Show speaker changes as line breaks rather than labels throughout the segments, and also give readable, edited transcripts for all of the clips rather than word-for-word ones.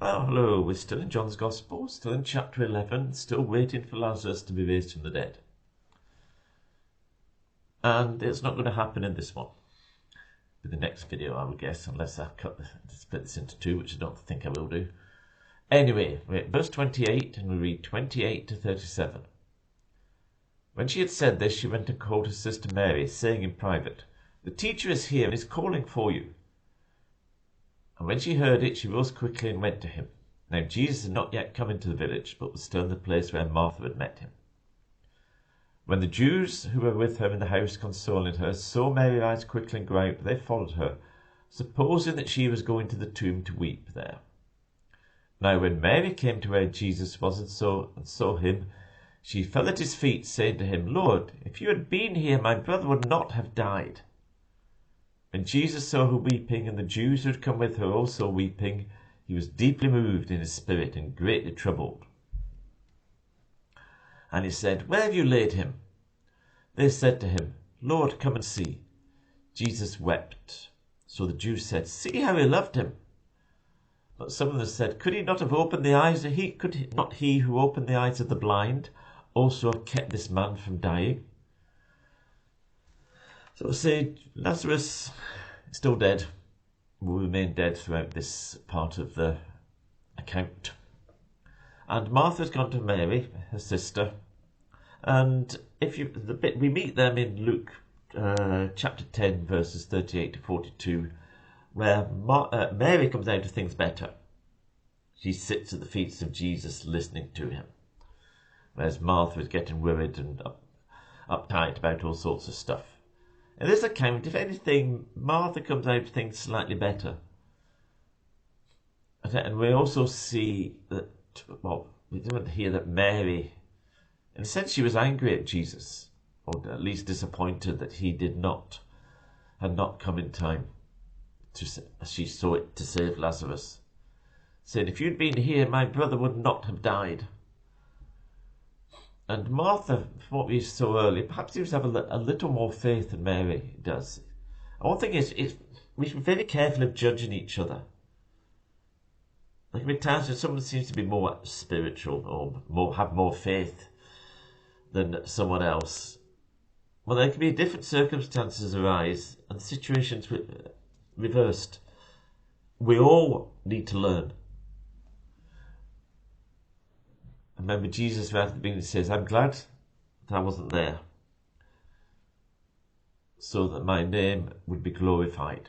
Oh, hello, we're still in John's Gospel, still in chapter 11, still waiting for Lazarus to be raised from the dead. And it's not going to happen in this one. In the next video, I would guess, unless I split this into two, which I don't think I will do. Anyway, we're at verse 28, and we read 28 to 37. When she had said this, she went and called her sister Mary, saying in private, "The teacher is here and is calling for you." And when she heard it, she rose quickly and went to him. Now Jesus had not yet come into the village, but was still in the place where Martha had met him. When the Jews who were with her in the house consoling her saw Mary rise quickly and go out, they followed her, supposing that she was going to the tomb to weep there. Now when Mary came to where Jesus was and saw him, she fell at his feet, saying to him, "Lord, if you had been here, my brother would not have died." When Jesus saw her weeping, and the Jews who had come with her also weeping, he was deeply moved in his spirit and greatly troubled. And he said, "Where have you laid him?" They said to him, "Lord, come and see." Jesus wept. So the Jews said, "See how he loved him." But some of them said, "Could he not have opened the eyes? Could not he who opened the eyes of the blind also have kept this man from dying?" So we say Lazarus is still dead, will remain dead throughout this part of the account. And Martha's gone to Mary, her sister, and we meet them in Luke chapter 10, verses 38 to 42, where Mary comes out of things better. She sits at the feet of Jesus listening to him, whereas Martha is getting worried and uptight about all sorts of stuff. In this account, if anything, Martha comes out of things slightly better. And we also see that, we didn't hear that Mary, in a sense, she was angry at Jesus, or at least disappointed that he had not come in time, as she saw it, to save Lazarus. Saying, "If you'd been here, my brother would not have died." And Martha, from what we saw earlier, perhaps seems to have a little more faith than Mary does. And one thing is we should be very careful of judging each other. There can be times when someone seems to be more spiritual or have more faith than someone else. Well, there can be different circumstances arise and situations reversed. We all need to learn. Remember, Jesus right at the beginning says, "I'm glad that I wasn't there, so that my name would be glorified."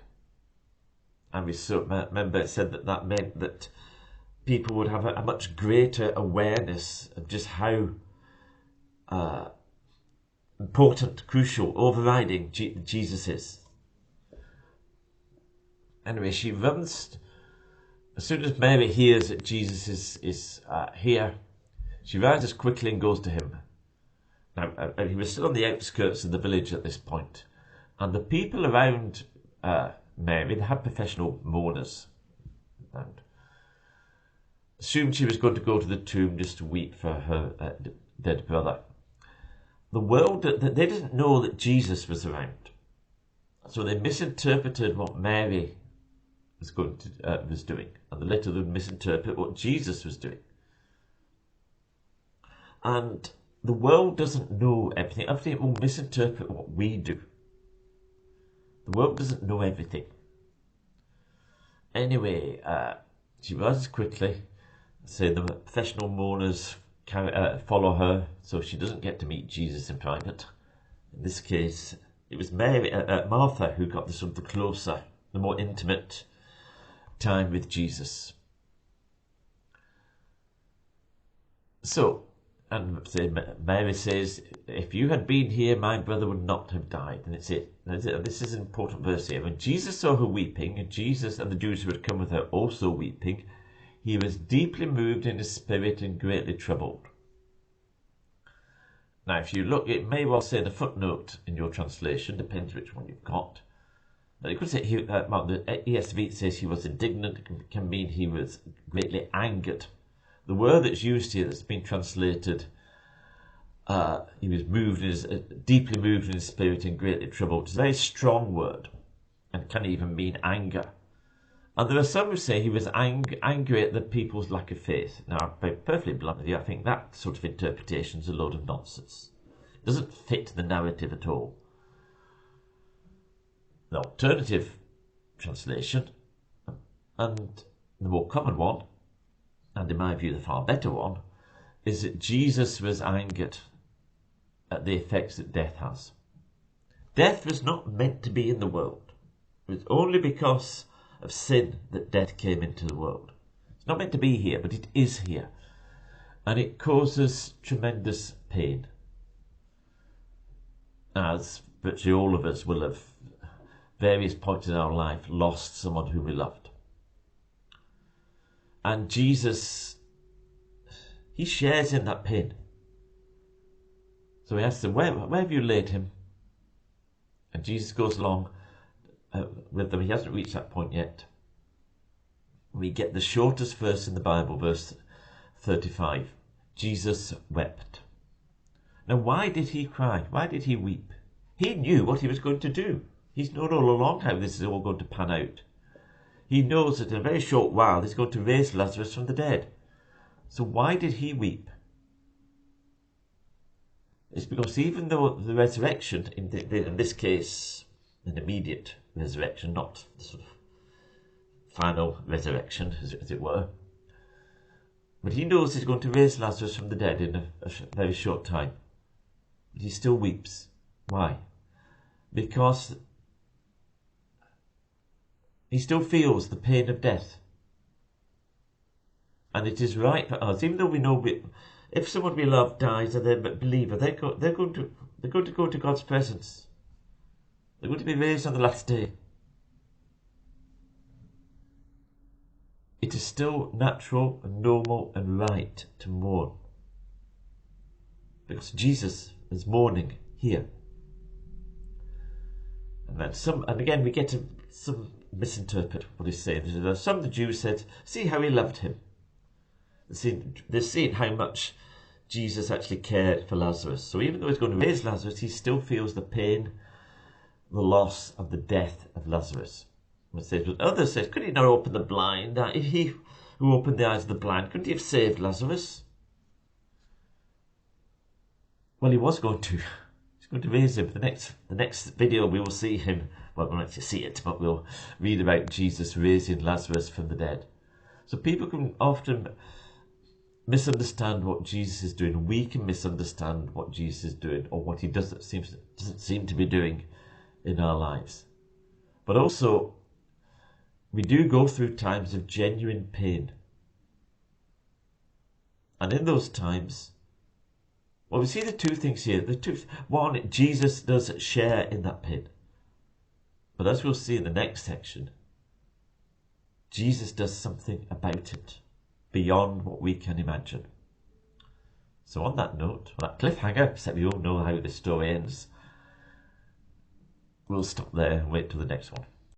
And we remember it said that meant that people would have a much greater awareness of just how important, crucial, overriding Jesus is. Anyway, she runs. As soon as Mary hears that Jesus is here, she rises quickly and goes to him. Now, he was still on the outskirts of the village at this point, and the people around Mary, they had professional mourners, and assumed she was going to go to the tomb just to weep for her dead brother. The world, they didn't know that Jesus was around, so they misinterpreted what Mary was doing, and they later would misinterpret what Jesus was doing. And the world doesn't know everything. Everything will misinterpret what we do. The world doesn't know everything. Anyway, she rises quickly. Say the professional mourners follow her, so she doesn't get to meet Jesus in private. In this case, it was Martha who got the closer, the more intimate time with Jesus. So, and Mary says, "If you had been here, my brother would not have died." And this is an important verse here. When Jesus saw her weeping, and Jesus and the Jews who had come with her also weeping, he was deeply moved in his spirit and greatly troubled. Now, if you look, it may well say the footnote in your translation, depends which one you've got. But it could say, the ESV says he was indignant, it can mean he was greatly angered. The word that's used here that's been translated, he was deeply moved in his spirit and greatly troubled. It's a very strong word and can even mean anger. And there are some who say he was angry at the people's lack of faith. Now, I'll be perfectly blunt with you, I think that sort of interpretation is a load of nonsense. It doesn't fit the narrative at all. The alternative translation, and the more common one, and in my view the far better one, is that Jesus was angered at the effects that death has. Death was not meant to be in the world. It was only because of sin that death came into the world. It's not meant to be here, but it is here. And it causes tremendous pain. As virtually all of us will have, various points in our life, lost someone who we loved. And Jesus, he shares in that pain. So he asks them, where have you laid him? And Jesus goes along with them. He hasn't reached that point yet. We get the shortest verse in the Bible, verse 35. Jesus wept. Now, why did he cry? Why did he weep? He knew what he was going to do. He's known all along how this is all going to pan out. He knows that in a very short while he's going to raise Lazarus from the dead. So why did he weep? It's because even though the resurrection, in this case, an immediate resurrection, not the sort of final resurrection, as it were, but he knows he's going to raise Lazarus from the dead in a very short time. But he still weeps. Why? Because he still feels the pain of death. And it is right for us, even though we know if someone we love dies and they're a believer, they're going to go to God's presence. They're going to be raised on the last day. It is still natural and normal and right to mourn. Because Jesus is mourning here. And again we get to some misinterpret what he's saying. Some of the Jews said, see how he loved him. They've seen how much Jesus actually cared for Lazarus. So even though he's going to raise Lazarus, he still feels the pain, the loss of the death of Lazarus. But others said, could he not open the blind? If he who opened the eyes of the blind, couldn't he have saved Lazarus? Well, he was going to. He's going to raise him. The next video we will see him. Well, we won't actually see it, but we'll read about Jesus raising Lazarus from the dead. So people can often misunderstand what Jesus is doing. We can misunderstand what Jesus is doing, or what he doesn't seem to be doing in our lives. But also, we do go through times of genuine pain. And in those times, well, we see the two things here. One, Jesus does share in that pain. But as we'll see in the next section, Jesus does something about it beyond what we can imagine. So on that note, on that cliffhanger, except we all know how the story ends, we'll stop there and wait till the next one.